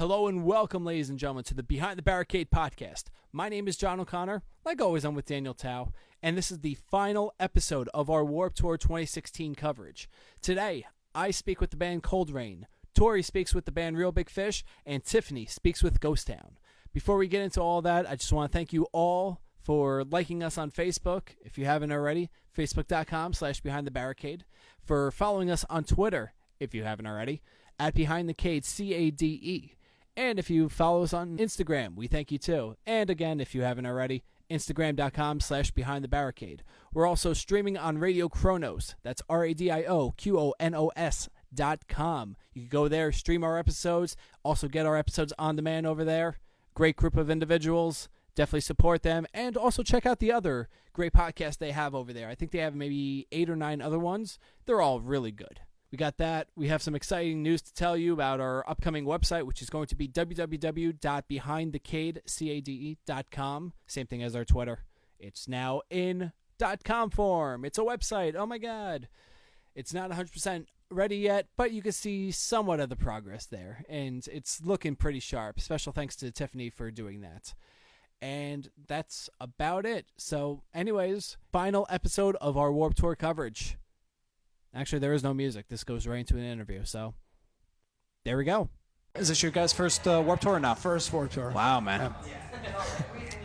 Hello and welcome, ladies and gentlemen, to the Behind the Barricade Podcast. My name is John O'Connor. Like always, I'm with Daniel Tao, and this is the final episode of our Warped Tour 2016 coverage. Today, I speak with the band Coldrain, Tori speaks with the band Real Big Fish, and Tiffany speaks with Ghost Town. Before we get into all that, I just want to thank you all for liking us on Facebook, if you haven't already, facebook.com/behindthebarricade, for following us on Twitter, if you haven't already, at Behind the Cade, CADE. And if you follow us on Instagram, we thank you too. And again, if you haven't already, Instagram.com/BehindTheBarricade. We're also streaming on Radio Kronos. That's RadioQonos.com. You can go there, stream our episodes, also get our episodes on demand over there. Great group of individuals. Definitely support them. And also check out the other great podcasts they have over there. I think they have maybe 8 or 9 other ones. They're all really good. We got that. We have some exciting news to tell you about our upcoming website, which is going to be www.behindthecade.com. Same thing as our Twitter. It's now in .com form. It's a website. Oh my God. It's not 100% ready yet, but you can see somewhat of the progress there, and it's looking pretty sharp. Special thanks to Tiffany for doing that. And that's about it. So anyways, final episode of our Warped Tour coverage. Actually, there is no music. This goes right into an interview, so there we go. Is this your guys' first Warped Tour or not? First Warped Tour. Wow, man. Yeah.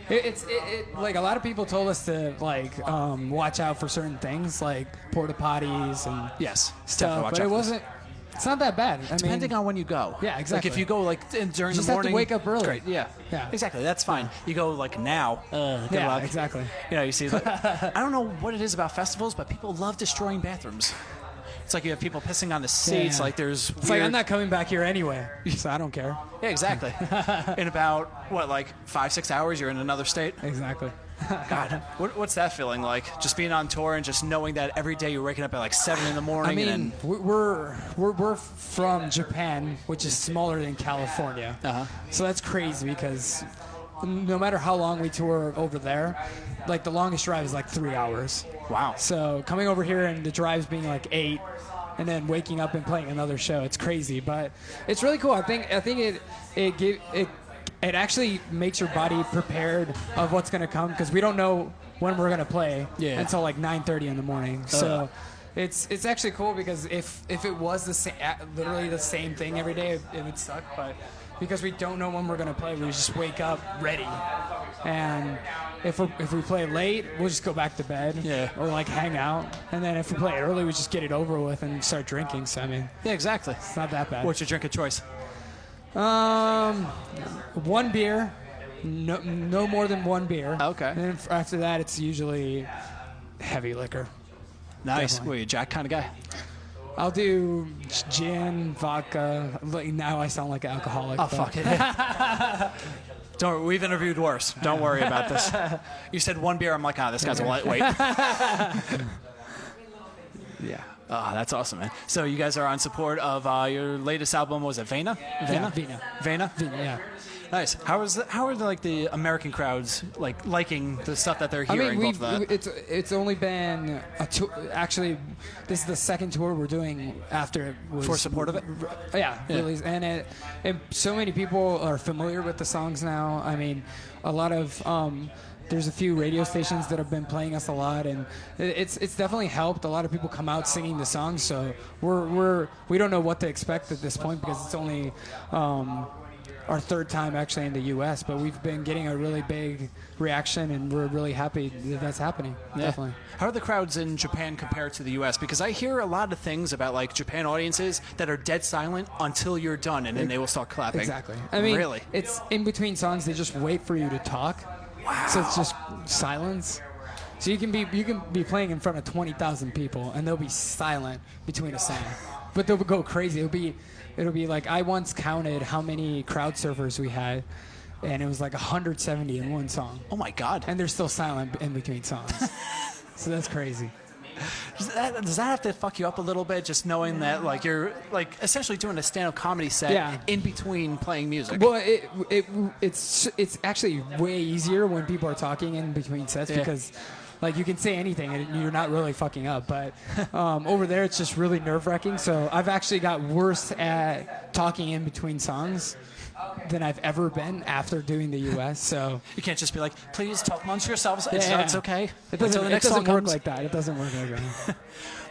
It's like a lot of people told us to watch out for certain things like porta potties and Yes, stuff, but it's not that bad. Depending on when you go. Yeah, exactly. Like if you go during the morning. You just have to wake up early. Great. Yeah. Exactly. That's fine. You go now. Good luck. Exactly. You see, I don't know what it is about festivals, but people love destroying bathrooms. It's like you have people pissing on the seats. Yeah. Like there's. It's like I'm not coming back here anyway, so I don't care. Yeah, exactly. In about 5-6 hours, you're in another state. Exactly. God, what's that feeling like? Just being on tour and just knowing that every day you're waking up at 7 in the morning. We're from Japan, which is smaller than California. So that's crazy because no matter how long we tour over there, the longest drive is 3 hours. Wow. So coming over here and the drives being 8, and then waking up and playing another show, it's crazy, but it's really cool. I think it actually makes your body prepared of what's going to come, because we don't know when we're going to play until 9:30 in the morning. So it's actually cool, because if it was literally the same thing every day, it would suck. But because we don't know when we're going to play, we just wake up ready. And if we play late, we'll just go back to bed or hang out. And then if we play early, we just get it over with and start drinking. So yeah, exactly. It's not that bad. What's your drink of choice? One beer, no more than one beer. Okay. And then after that, it's usually heavy liquor. Nice. Definitely. What, are you a Jack kind of guy? I'll do gin, vodka. Now I sound like an alcoholic. Oh, fuck it. Don't worry, we've interviewed worse. Don't worry about this. You said one beer. I'm like, this guy's a lightweight. Yeah. Oh, that's awesome, man. So you guys are on support of your latest album. Was it Vena? Vena. Vena? Yeah. Nice. How are the American crowds liking the stuff that they're hearing? It's only been a tour. Actually, this is the second tour we're doing after it was for support of it. Yeah. Really, and so many people are familiar with the songs now. A lot of. There's a few radio stations that have been playing us a lot, and it's definitely helped. A lot of people come out singing the songs, so we don't know what to expect at this point, because it's only our third time actually in the U.S., but we've been getting a really big reaction, and we're really happy that that's happening. Yeah. Definitely. How are the crowds in Japan compared to the U.S.? Because I hear a lot of things about Japan audiences that are dead silent until you're done, and then they will start clapping. Exactly. Really? It's in between songs. They just wait for you to talk. Wow. So it's just silence. So you can be playing in front of 20,000 people, and they'll be silent between a song, but they'll go crazy. It'll be I once counted how many crowd surfers we had, and it was 170 in one song. Oh my God. And they're still silent in between songs. So that's crazy. Does that have to fuck you up a little bit, just knowing that you're essentially doing a stand-up comedy set in between playing music? Well, it's actually way easier when people are talking in between sets, because Like, you can say anything and you're not really fucking up. But over there, it's just really nerve-wracking. So I've actually got worse at talking in between songs than I've ever been after doing the U.S. So you can't just be like, please talk amongst yourselves. It's okay. It doesn't, the next it doesn't song work comes. like that. It doesn't work like that.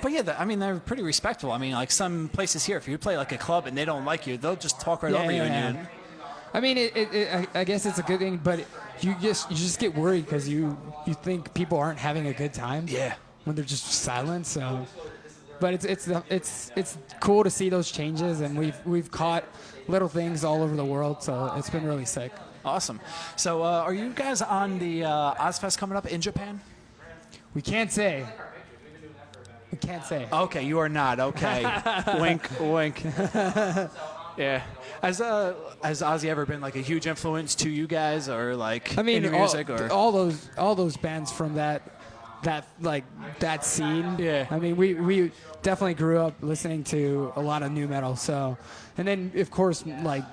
But yeah, they're pretty respectful. I mean, like some places here, if you play like a club and they don't like you, they'll just talk right over you. And you. I mean, I guess it's a good thing, but you just get worried because you think people aren't having a good time. Yeah. When they're just silent. So, but it's cool to see those changes, and we've caught little things all over the world. So it's been really sick. Awesome. So are you guys on the Ozfest coming up in Japan? We can't say. We can't say. Okay, you are not. Okay. Wink, wink. Yeah. Has Ozzy ever been like a huge influence to you guys, or like in your music, or all those bands from that scene? Yeah. I mean, we definitely grew up listening to a lot of nu metal. So, and then of course, like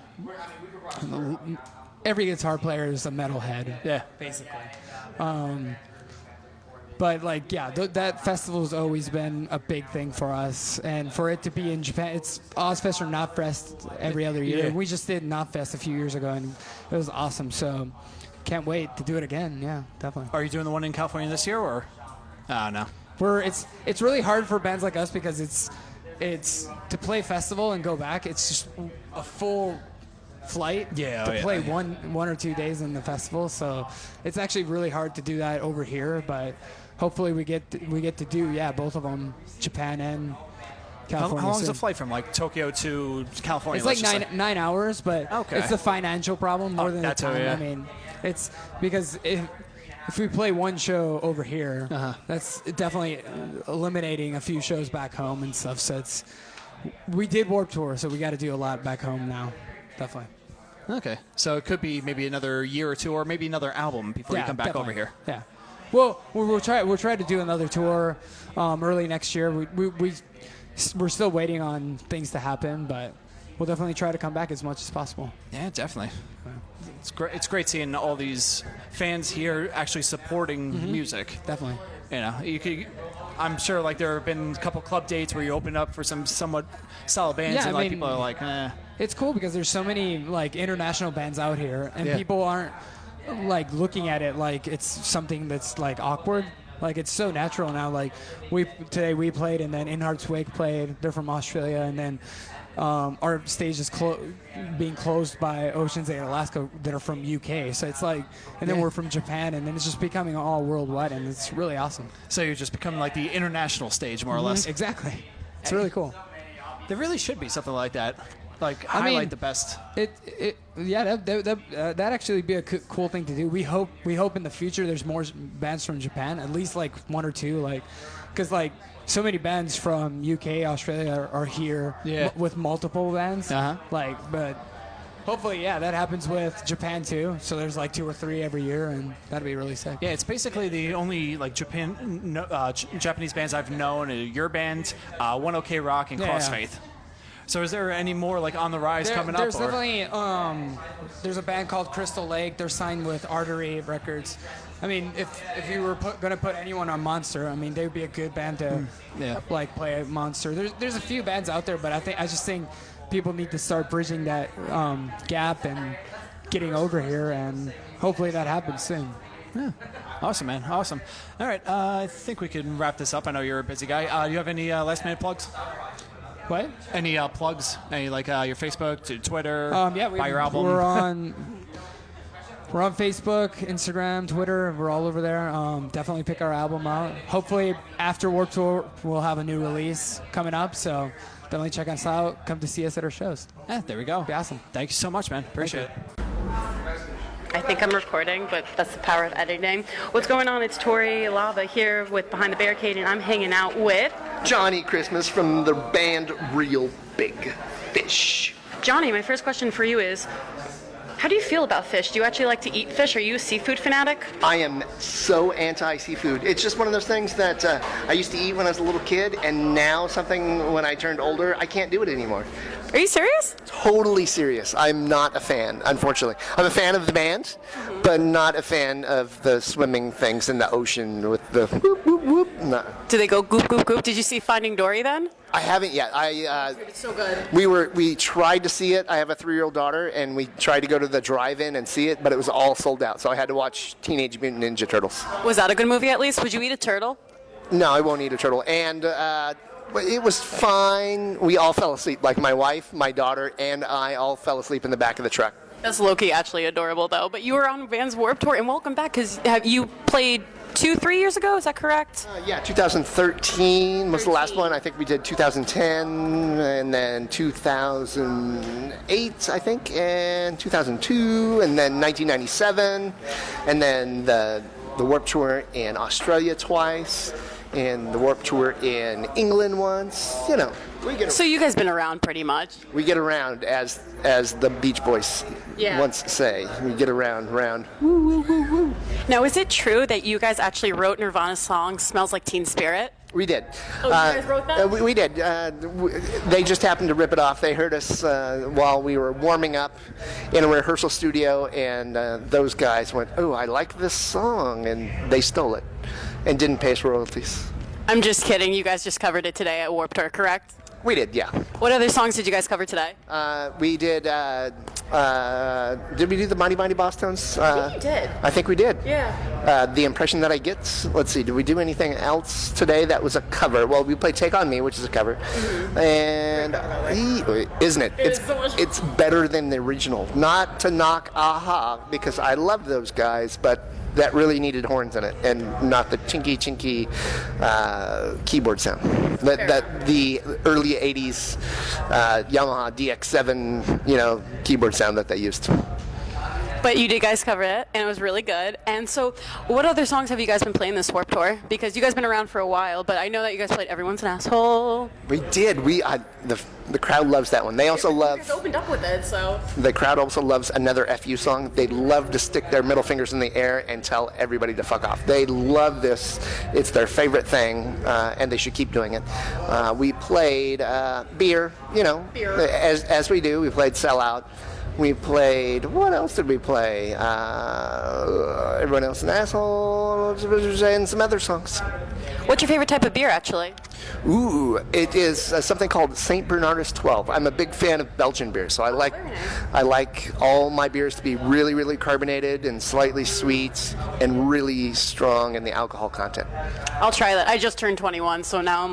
every guitar player is a metalhead. Yeah. Basically. But like, yeah, that festival's always been a big thing for us, and for it to be in Japan, it's Ozfest or Knotfest every other year. Yeah. We just did Knotfest a few years ago, and it was awesome. So, can't wait to do it again. Yeah, definitely. Are you doing the one in California this year, or? Oh no. It's really hard for bands like us because it's to play festival and go back. It's just a full flight to play one or 2 days in the festival. So it's actually really hard to do that over here, but hopefully we get to do both of them, Japan and California. How long is the flight from like Tokyo to California? It's like 9 hours, but it's the financial problem more than the time. I mean, it's because if we play one show over here, that's definitely eliminating a few shows back home and stuff. So we did Warped Tour, so we got to do a lot back home now. Definitely. Okay. So it could be maybe another year or two, or maybe another album before you come back over here. Yeah. Well, we'll try to do another tour early next year. We're still waiting on things to happen, but we'll definitely try to come back as much as possible. Yeah, definitely. It's great seeing all these fans here actually supporting music. Definitely. You know, I'm sure like there have been a couple club dates where you opened up for some somewhat solid bands, and people are like, eh. It's cool because there's so many like international bands out here, and people aren't like looking at it like it's something that's like awkward. Like, it's so natural now. Like, today we played, and then In Heart's Wake played. They're from Australia, and then our stage is being closed by Oceans 8 Alaska that are from UK. So it's like, and then we're from Japan, and then it's just becoming all worldwide, and it's really awesome. So you're just becoming like the international stage, more or less. Exactly. It's really cool. There really should be something like that. Like, highlight the best. That actually be a cool thing to do. We hope in the future there's more bands from Japan, at least like one or two, like, because like so many bands from UK, Australia are here with multiple bands. Like, but hopefully, that happens with Japan too. So there's like 2 or 3 every year, and that'd be really sick. Yeah, it's basically the only like Japanese bands I've known. Your band, One OK Rock, and Crossfaith. So is there any more like on the rise coming up? There's definitely there's a band called Crystal Lake. They're signed with Artery Records. I mean, if you were going to put anyone on Monster, I mean, they would be a good band to like play at Monster. There's a few bands out there, but I just think people need to start bridging that gap and getting over here, and hopefully that happens soon. Yeah. Awesome, man. Awesome. All right. I think we can wrap this up. I know you're a busy guy. Do you have any last minute plugs? What? Any plugs? Any like your Facebook, Twitter? Buy your album. We're on Facebook, Instagram, Twitter. We're all over there. Definitely pick our album out. Hopefully, after Warped Tour, we'll have a new release coming up. So definitely check us out. Come to see us at our shows. Yeah, there we go. Be awesome. Thank you so much, man. Appreciate it. I think I'm recording, but that's the power of editing. What's going on? It's Tori Lava here with Behind the Barricade, and I'm hanging out with Johnny Christmas from the band Real Big Fish. Johnny. My first question for you is, how do you feel about fish? Do you actually like to eat fish? Are you a seafood fanatic? I am so anti-seafood. It's just one of those things that I used to eat when I was a little kid, and now something when I turned older, I can't do it anymore. Are you serious? Totally serious. I'm not a fan, unfortunately. I'm a fan of the band, but not a fan of the swimming things in the ocean with the whoop, whoop, whoop. No. Do they go goop, goop, goop? Did you see Finding Dory then? I haven't yet. It's so good. We tried to see it. I have a 3-year-old daughter, and we tried to go to the drive-in and see it, but it was all sold out. So I had to watch Teenage Mutant Ninja Turtles. Was that a good movie at least? Would you eat a turtle? No, I won't eat a turtle. And it was fine. We all fell asleep. Like my wife, my daughter, and I all fell asleep in the back of the truck. That's low-key actually adorable, though. But you were on Vans Warped Tour, and welcome back, because you played 3 years ago, is that correct? Yeah, 2013 was the last one. I think we did 2010, and then 2008, I think, and 2002, and then 1997, and then the Warped Tour in Australia twice, and the Warped Tour in England once. You know, we get. So you guys been around pretty much. We get around, as the Beach Boys once say. We get around. Woo, woo, woo, woo. Now, is it true that you guys actually wrote Nirvana's song "Smells Like Teen Spirit"? We did. Oh, you guys wrote that? We did. They just happened to rip it off. They heard us while we were warming up in a rehearsal studio, and those guys went, "Oh, I like this song," and they stole it and didn't pay us royalties. I'm just kidding. You guys just covered it today at Warped Tour, correct? We did, yeah. What other songs did you guys cover today? We did. Did we do the Mighty Mighty Boss Tones? I think you did. I think we did. Yeah. The Impression That I Get. Let's see. Did we do anything else today that was a cover? Well, we played Take On Me, which is a cover, and isn't it? It's better than the original. Not to knock Aha, because I love those guys, but that really needed horns in it, and not the chinky keyboard sound. The early '80s Yamaha DX7, keyboard sound that they used. But you did guys cover it, and it was really good. And so, what other songs have you guys been playing this Warped Tour? Because you guys been around for a while, but I know that you guys played Everyone's an Asshole. We did. The crowd loves that one. They also love. You guys opened up with it, so. The crowd also loves Another FU song. They love to stick their middle fingers in the air and tell everybody to fuck off. They love this. It's their favorite thing, and they should keep doing it. We played Beer, Beer. As we do. We played Sell Out. We played, what else did we play? Everyone Else an Asshole, and some other songs. What's your favorite type of beer, actually? Ooh, it is something called St. Bernardus 12. I'm a big fan of Belgian beer, so I like all my beers to be really, really carbonated and slightly sweet and really strong in the alcohol content. I'll try that. I just turned 21, so now I'm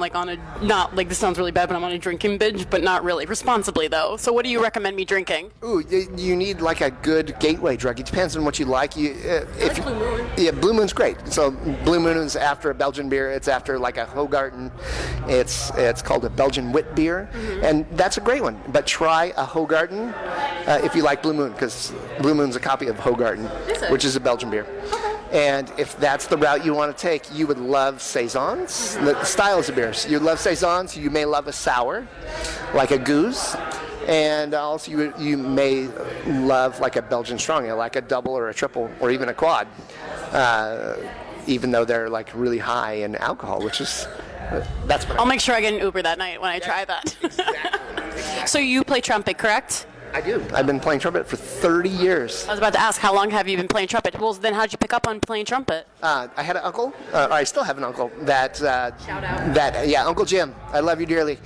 this sounds really bad, but I'm on a drinking binge, but not really. Responsibly, though. So what do you recommend me drinking? Ooh, you need like a good gateway drug. It depends on what you like. Blue Moon. Yeah, Blue Moon's great. So Blue Moon is after a Belgian beer. It's after like a Hoegaarden. It's called a Belgian wit beer, and that's a great one. But try a Hoegaarden if you like Blue Moon, because Blue Moon's a copy of Hoegaarden, which is a Belgian beer. Okay. And if that's the route you want to take, you would love saisons, the styles of beers. You love saisons. You may love a sour, like a goose. And also you may love like a Belgian strong ale, like a double or a triple or even a quad, even though they're like really high in alcohol, which is, that's what I'll make sure I get an Uber that night when I try that. Exactly. So you play trumpet, correct? I do. I've been playing trumpet for 30 years. I was about to ask, how long have you been playing trumpet? Well, then how'd you pick up on playing trumpet? I had an uncle, or I still have an uncle, that... Shout out. Uncle Jim. I love you dearly.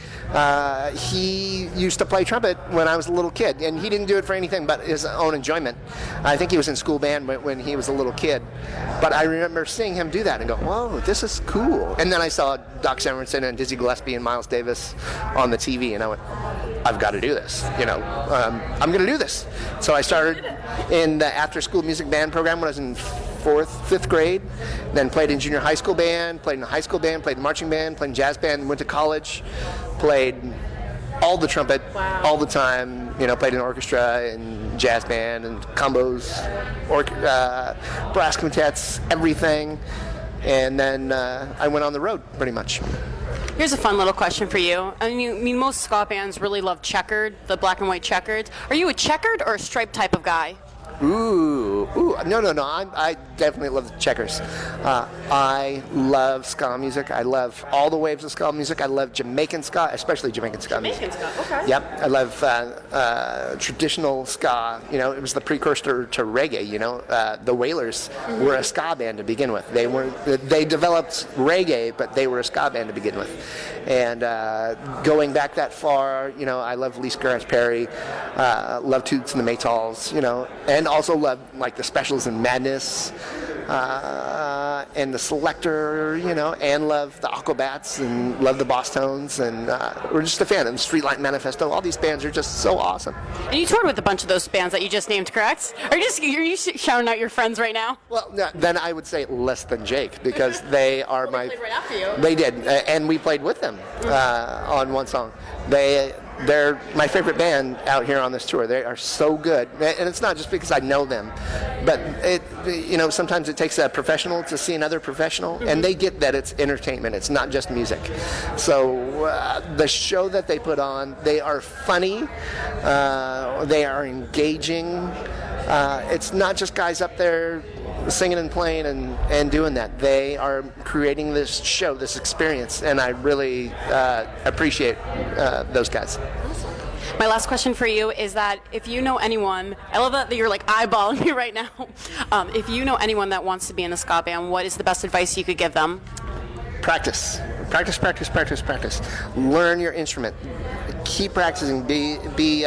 He used to play trumpet when I was a little kid, and he didn't do it for anything but his own enjoyment. I think he was in school band when he was a little kid. But I remember seeing him do that and go, whoa, this is cool. And then I saw Doc Severinsen and Dizzy Gillespie and Miles Davis on the TV, and I went, I've got to do this. I'm going to do this. So I started in the after-school music band program when I was in 5th grade, then played in junior high school band, played in the high school band, played in marching band, played in jazz band, went to college, played all the trumpet all the time, played in orchestra and jazz band and combos, brass quintets, everything. And then I went on the road pretty much. Here's a fun little question for you. I mean, most ska bands really love checkered, the black and white checkered. Are you a checkered or a striped type of guy? Ooh, No. I definitely love Checkers. I love ska music. I love all the waves of ska music. I love Jamaican ska, especially Jamaican ska music. Jamaican ska, okay. Yep. I love traditional ska. You know, it was the precursor to reggae. You know, the Wailers were a ska band to begin with. They developed reggae, but they were a ska band to begin with. And going back that far, you know, I love Lee Scratch Perry, love Toots and the Maytals, you know, and also love like the Specials and Madness, and the Selector, you know, and love the Aquabats and love the Boss Tones, and we're just a fan of the Streetlight Manifesto. All these bands are just so awesome. And you toured with a bunch of those bands that you just named, correct? Are you shouting out your friends right now? Well, no, then I would say less than Jake, because they are They played right after you. They did, and we played with them on one song. They're my favorite band out here on this tour. They are so good, and it's not just because I know them, but sometimes it takes a professional to see another professional, and they get that it's entertainment. It's not just music. So the show that they put on, they are funny, they are engaging. It's not just guys up there singing and playing and doing that. They are creating this show, this experience, and I really appreciate those guys. My last question for you is that if you know anyone, I love that you're like eyeballing me right now. If you know anyone that wants to be in a ska band, what is the best advice you could give them? Practice. Learn your instrument. Keep practicing. Be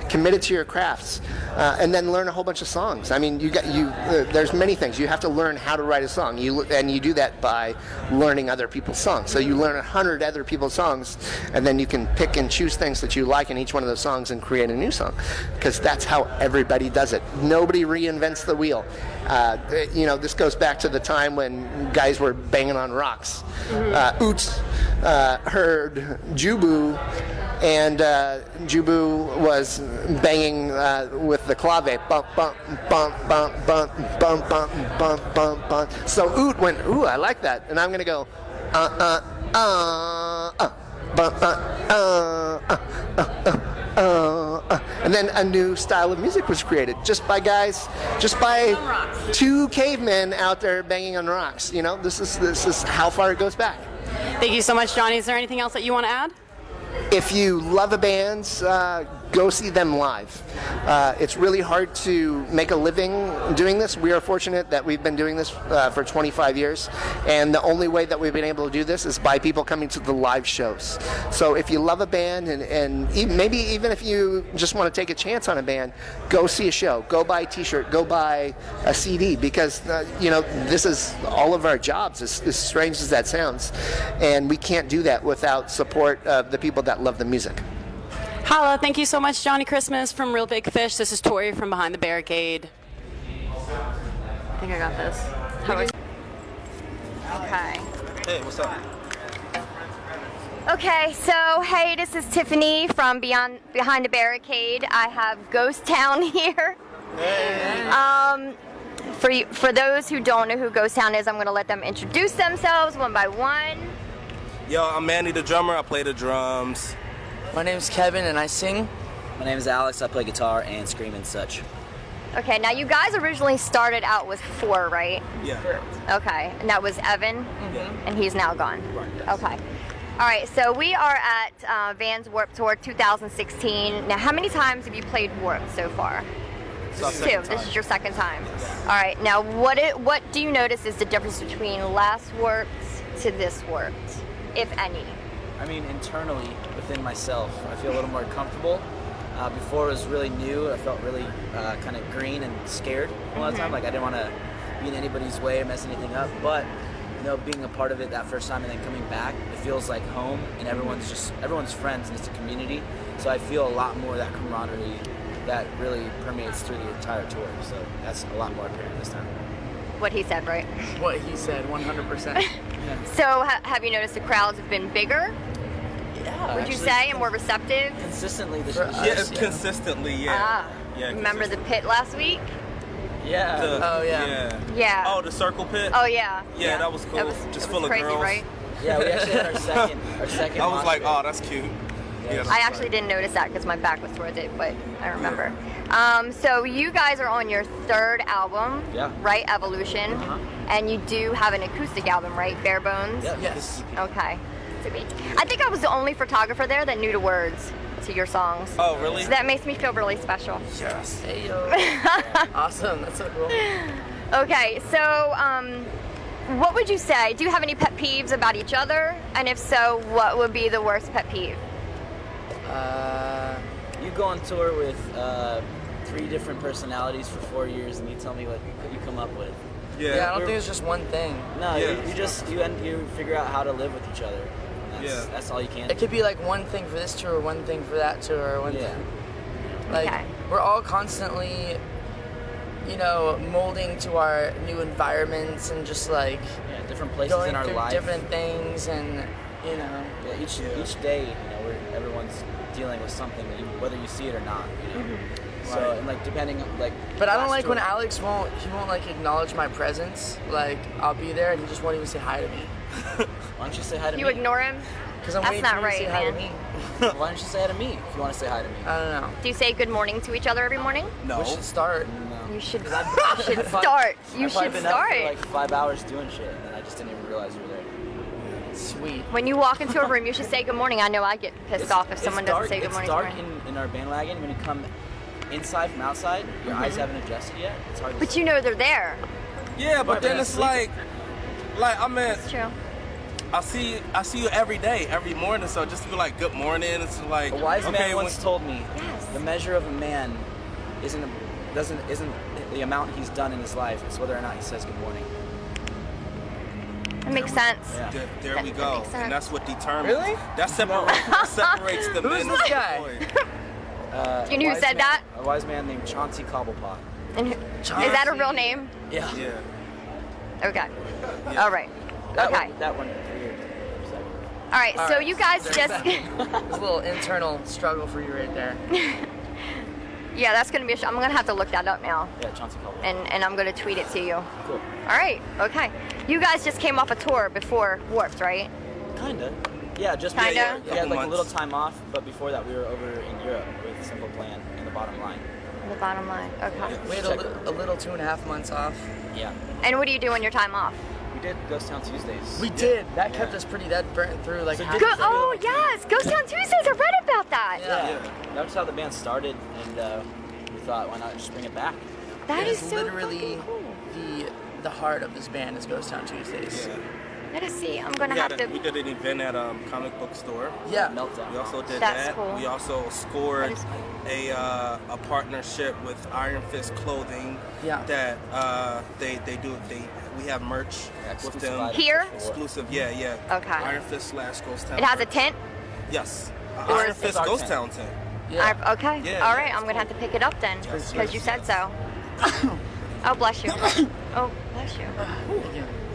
committed to your crafts, and then learn a whole bunch of songs. I mean, there's many things. You have to learn how to write a song. And you do that by learning other people's songs. So you learn 100 other people's songs, and then you can pick and choose things that you like in each one of those songs and create a new song. Because that's how everybody does it. Nobody reinvents the wheel. This goes back to the time when guys were banging on rocks. Oots heard Jubu, and Jubu was banging with the clave, bump, bump, bump, bump, bump, bump, bump, bump, bump, bump. So Oot went, ooh, I like that, and I'm gonna go, bump, and then a new style of music was created just by two cavemen out there banging on rocks. You know, this is how far it goes back. Thank you so much, Johnny. Is there anything else that you want to add? If you love a band, go see them live. It's really hard to make a living doing this. We are fortunate that we've been doing this for 25 years, and the only way that we've been able to do this is by people coming to the live shows. So if you love a band, and maybe even if you just want to take a chance on a band, go see a show, go buy a t-shirt, go buy a CD, because this is all of our jobs, as strange as that sounds, and we can't do that without support of the people that love the music. Holla, thank you so much, Johnny Christmas from Real Big Fish. This is Tori from Behind the Barricade. I think I got this. Okay. Hey, what's up? Okay, so hey, this is Tiffany from Behind the Barricade. I have Ghost Town here. Hey. For those who don't know who Ghost Town is, I'm going to let them introduce themselves one by one. Yo, I'm Manny the drummer. I play the drums. My name's Kevin and I sing. My name is Alex. I play guitar and scream and such. Okay, now you guys originally started out with 4, right? Yeah. Okay, and that was Evan, and he's now gone. Right, yes. Okay. All right, so we are at Vans Warped Tour 2016. Now, how many times have you played Warped so far? It's 2. This is your second time. All right, now what do you notice is the difference between last Warped to this Warped, if any? I mean, internally, within myself, I feel a little more comfortable. Before it was really new, I felt really kind of green and scared a lot of the time. Like I didn't want to be in anybody's way or mess anything up. But being a part of it that first time and then coming back, it feels like home, and everyone's friends, and it's a community. So I feel a lot more of that camaraderie that really permeates through the entire tour. So that's a lot more apparent this time. What he said, right? What he said, 100%. So have you noticed the crowds have been bigger? Yeah. Would you say, and more receptive? Consistently this For year. us, Yeah, consistently, yeah. Yeah. Remember the pit last week? Yeah. Oh, yeah. Yeah. Oh, the circle pit? Oh, yeah. Yeah, that was cool. Just it was full of crazy, girls. right? Yeah, we actually had our second. I was mosh like, pit. oh, that's cute. I actually didn't notice that because my back was towards it, but I remember. So you guys are on your third album, right? Evolution. And you do have an acoustic album, right? Bare Bones? Yes. Okay. I think I was the only photographer there that knew the words to your songs. Oh, really? So that makes me feel really special. Yes. Hey, yo. Awesome. That's so cool. Okay, so what would you say? Do you have any pet peeves about each other? And if so, what would be the worst pet peeve? You go on tour with 3 different personalities for 4 years, and you tell me what you come up with. Yeah, I don't think it's just one thing. No, you figure out how to live with each other. That's all you can. It could be like one thing for this tour, one thing for that tour, one thing. Like we're all constantly, molding to our new environments and just like different places in our going life, through different things, and each day, everyone's dealing with something, whether you see it or not. So and like depending on like. But I don't like when Alex won't like acknowledge my presence. Like I'll be there and he just won't even say hi to me. Why don't you say hi to me? You ignore him? Because I'm That's waiting not for you to right, say hi to man. me. Why don't you say hi to me if you want to say hi to me? I don't know. Do you say good morning to each other every morning? No. We should start. No. You should I've start. You I've should been up start. for like 5 hours doing shit, and then I just didn't even realize you were there. Sweet. When you walk into a room, you should say good morning. I know I get pissed off if someone doesn't say good morning. It's dark to me. in our bandwagon. When you come inside from outside, your eyes haven't adjusted yet. It's hard to But see. you know they're there. Yeah, but then it's like I mean, It's true. I see you every day, every morning. So just to be like, good morning. It's like A wise okay, man once told me, Yes. the measure of a man isn't the amount he's done in his life. It's whether or not he says good morning. That makes sense. Yeah. There we That go, makes sense. and that's what determines. Really? That separates the Who's men. this from the guy? boy. You knew who Wise said man- that? A wise man named Chauncey Cobblepot. And is that a real name? Yeah. Yeah. Okay. All right. Okay. That one. Weird. All right. So you guys just. There's a little internal struggle for you right there. Yeah, that's gonna be. I'm gonna have to look that up now, Yeah, Chauncey Cobblepot. and I'm gonna tweet it to you. Cool. All right. Okay. You guys just came off a tour before Warped, right? Kinda. Yeah, just Kinda? We had Couple like a little months. time off, but before that we were over in Europe with Simple Plan and The Bottom Line. The bottom line. Okay. We had a little 2.5 months off. Yeah. And what do you do on your time off? We did Ghost Town Tuesdays. We did. That kept us pretty. That burnt through like. So half did- of it. Oh yes, Ghost Town Tuesdays. I read about that. Yeah. That was how the band started, and we thought, why not just bring it back? That It is is so literally fucking cool. the heart of this band is Ghost Town Tuesdays. Let us see. I'm gonna have to. We did an event at comic book store. Yeah. Meltdown. We also did That's that. cool. We also scored That is a partnership with Iron Fist Clothing. Yeah. That we have merch with Exclusive them. items. Here? Exclusive, yeah. Okay. Iron Fist / Ghost Town. It has a merch. tent. Yes. Or Iron is- Fist our Ghost tent. Town tent. Yeah. Okay. Yeah, All yeah, right. I'm gonna have to pick it up then, Yes, because you yes, said so. Oh bless you. Oh bless you.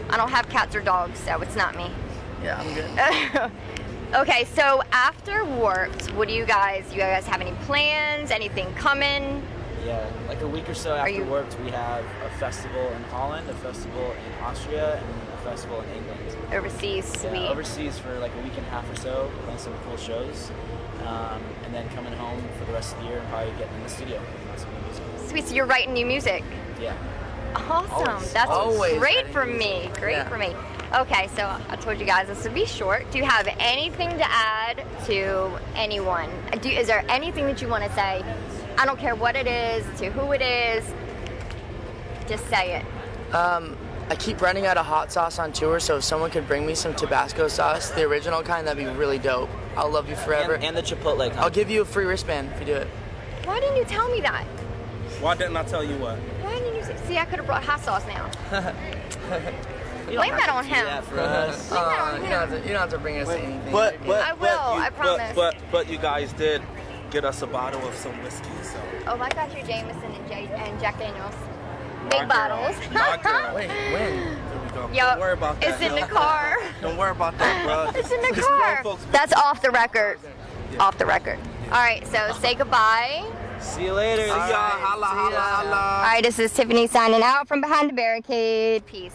I don't have cats or dogs, so it's not me. Yeah, I'm good. Okay, so after Warped, what do you guys have any plans? Anything coming? Yeah, like a week or so after you- Warped, we have a festival in Holland, a festival in Austria, and a festival in England. Overseas, sweet. Yeah, overseas for like a week and a half or so, playing some cool shows, and then coming home for the rest of the year and probably getting in the studio working on some new music. Sweet, so you're writing new music. Yeah. Awesome. Always. That's Always great writing for music. me. Great Yeah. for me. Okay, so I told you guys this would be short. Do you have anything to add to anyone? Is there anything that you want to say? I don't care what it is, to who it is. Just say it. I keep running out of hot sauce on tour, so if someone could bring me some Tabasco sauce, the original kind, that'd be really dope. I'll love you forever. And the Chipotle kind. I'll give you a free wristband if you do it. Why didn't you tell me that? Why didn't I tell you what? Why didn't you see? I could have brought hot sauce now. You don't Blame have that to on do him. that for us. Blame that on You him. don't have to bring us anything. But I will, I promise. But you guys did get us a bottle of some whiskey, so. Oh, I got you Jameson and Jack Daniels. Big My girl. bottles. My girl. Wait, when? There we go. Yo, Don't worry about that. it's in the yo. car. Don't worry about that, bro. It's in the Just car. know folks- That's off the record. Off the record. All right, so say goodbye. See you later. See ya. Holla, holla, holla. All right, this is Tiffany signing out from Behind the Barricade. Peace.